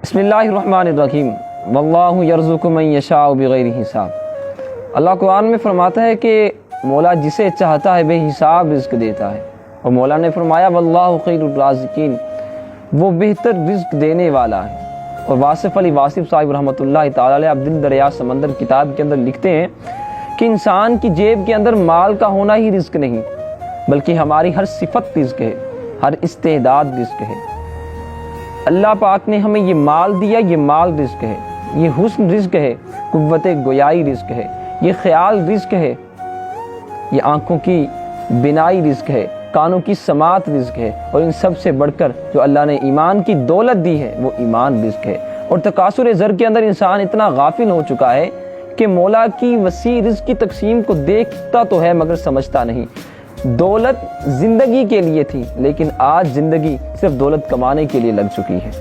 بسم اللہ الرحمن الرحیم واللہ یرزق من یشاء بغیر حساب۔ اللہ قرآن میں فرماتا ہے کہ مولا جسے چاہتا ہے بے حساب رزق دیتا ہے، اور مولا نے فرمایا واللہ خیر الرازقین، وہ بہتر رزق دینے والا ہے۔ اور واصف علی واصف صاحب رحمۃ اللہ تعالی علیہ عبد الدریا سمندر کتاب کے اندر لکھتے ہیں کہ انسان کی جیب کے اندر مال کا ہونا ہی رزق نہیں، بلکہ ہماری ہر صفت رزق ہے، ہر استعداد رزق ہے۔ اللہ پاک نے ہمیں یہ مال دیا، یہ مال رزق ہے، یہ حسن رزق ہے، قوت گویائی رزق ہے، یہ خیال رزق ہے، یہ آنکھوں کی بینائی رزق ہے، کانوں کی سماعت رزق ہے، اور ان سب سے بڑھ کر جو اللہ نے ایمان کی دولت دی ہے وہ ایمان رزق ہے۔ اور تکاثر زر کے اندر انسان اتنا غافل ہو چکا ہے کہ مولا کی وسیع رزق کی تقسیم کو دیکھتا تو ہے مگر سمجھتا نہیں۔ دولت زندگی کے لیے تھی، لیکن آج زندگی صرف دولت کمانے کے لیے لگ چکی ہے۔